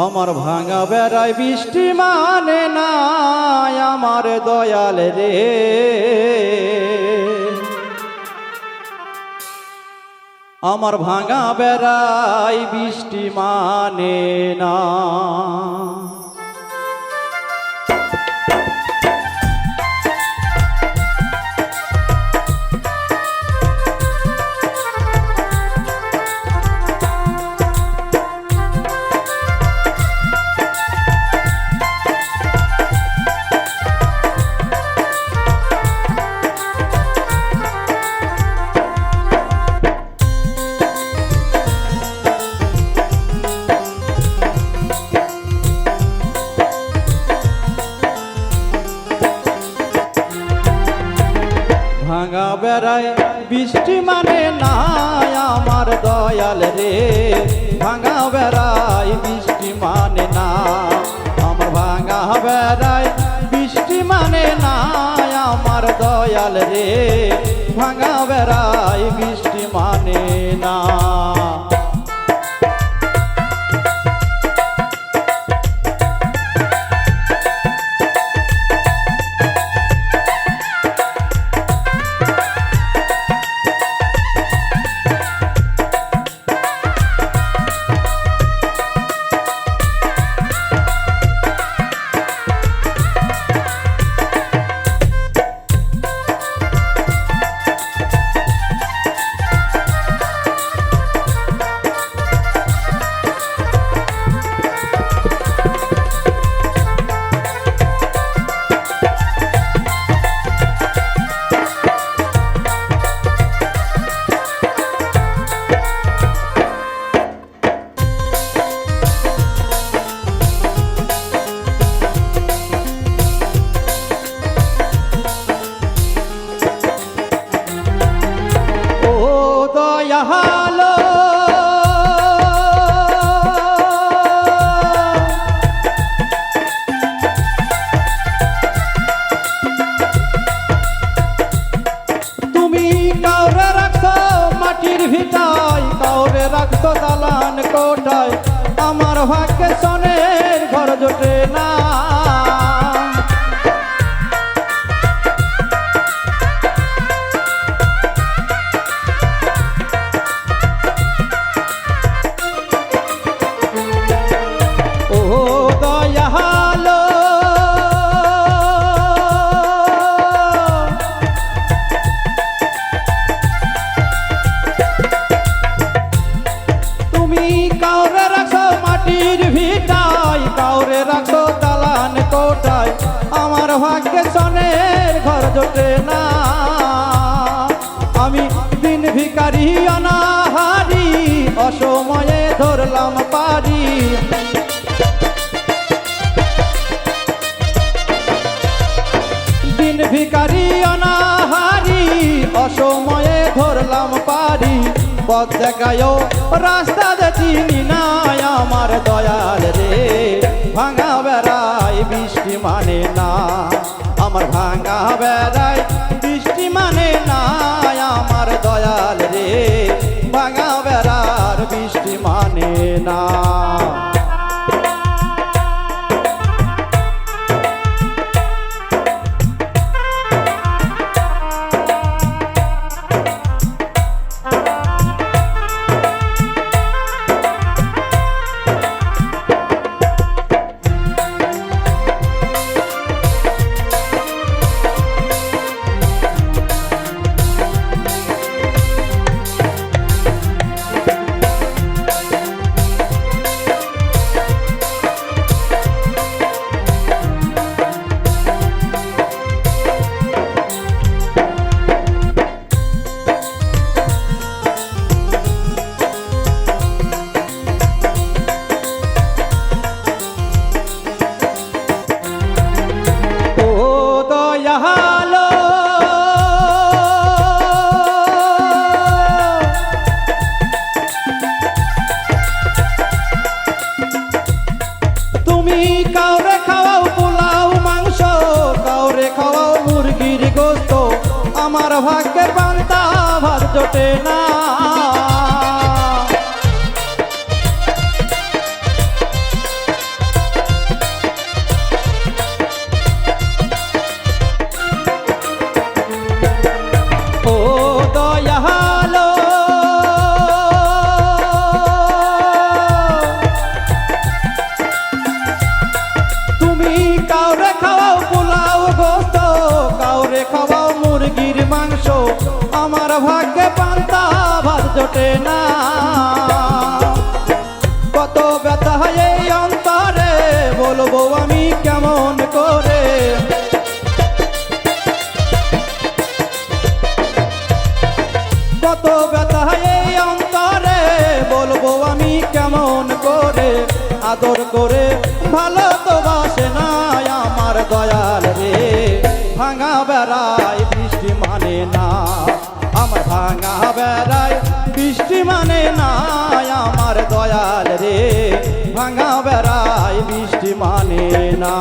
আমার ভাঙা বেড়ায় বৃষ্টি মানে না আমার দয়াল রে, আমার ভাঙা বেড়ায় বৃষ্টি মানে না। ভাঙা বেড়ায় বৃষ্টি মানে না আমার দয়াল রে, ভাঙা বেড়ায় বৃষ্টি মানে না আমার ভাঙা বেড়ায় বৃষ্টি মানে না আমার দয়াল রে, ভাঙা বেড়ায় বৃষ্টি মানে না। হালো তুমি কাউরে রাখছো মাটির ভিটায়, কাউরে রাখছো দালান কোটায়, আমার ভাগ্যে সোনের ঘর জোটে না। কাউরে রাখো মাটির ভিটায়, কাউরে রাখো দালান কোটায়, আমার ভাগ্যে সোনের ঘর জোটে না। আমি দিন ভিখারি অনাহারি অসময়ে ধরলাম পারি, দিন ভিখারি অনাহারি অসময়ে ধরলাম পারি, পথ দেখায় রাস্তা চিনি না আমার দয়াল রে, ভাঙা বেড়ায় বৃষ্টি মানে না আমার ভাঙা বেড়ায় বৃষ্টি মানে না আমার দয়াল রে, ভাঙা বেড়ার বৃষ্টি মানে না। আমার ভাগ্যের পান্তা ভাত জোটে না। ভাগ্যে পান্তা ভাত জোটে না। কত ব্যথা এই অন্তরে বলবো আমি কেমন করে। কত ব্যথা এই অন্তরে বলবো আমি কেমন করে। আদর করে ভালো তো বাসে না আমার দয়াল রে। ভাঙা বেড়ায় বৃষ্টি মানে না, আমার ভাঙা বেড়ায় বৃষ্টি মানে না আমার দয়াল রে। ভাঙা বেড়ায় বৃষ্টি মানে না।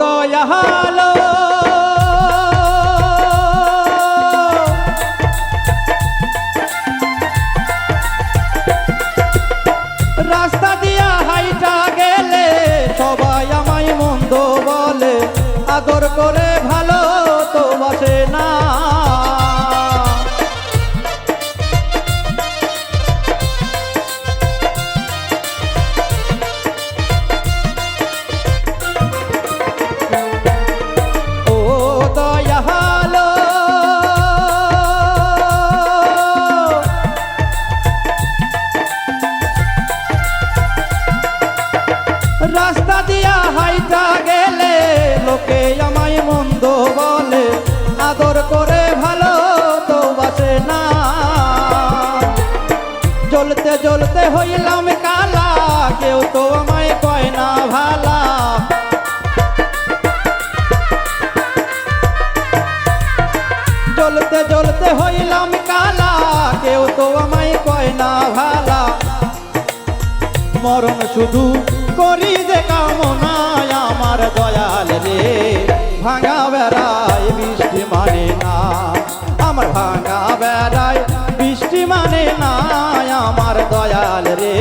দয়ালো রাস্তা দিয়া হাইটা গেলে সবাই আমায় মন্দ বলে। আদর করে ভালো তো বাসে না। রাস্তা দিয়া হাইটা গেলে লোকে আমায় মন্দ বলে। আদর করে ভালো তো বাসে না। জ্বলতে জ্বলতে হইলাম কালা, কেউ তো আমায় কয় না ভালা। জ্বলতে জ্বলতে হইলাম কালা, কেউ তো আমায় কয় না ভালা। মরণ শুধু করি যে কামনা আমার দয়াল রে। ভাঙা বেড়ায় বৃষ্টি মানে না, আমার ভাঙা বেড়ায় বৃষ্টি মানে না আমার দয়াল রে।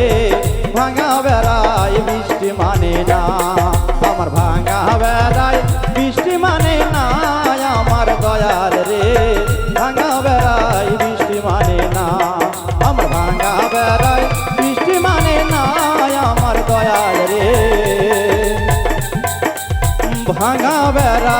ভাঙা বেড়ায় বৃষ্টি মানে না, আমার ভাঙা বেড়ায় বৃষ্টি মানে না আমার দয়াল রে। ভাঙা বেড়ায় বৃষ্টি মানে না, আমার ভাঙা বেড়ায় বৃষ্টি মানে না আমার দয়াল রে। ভাঙা বেড়া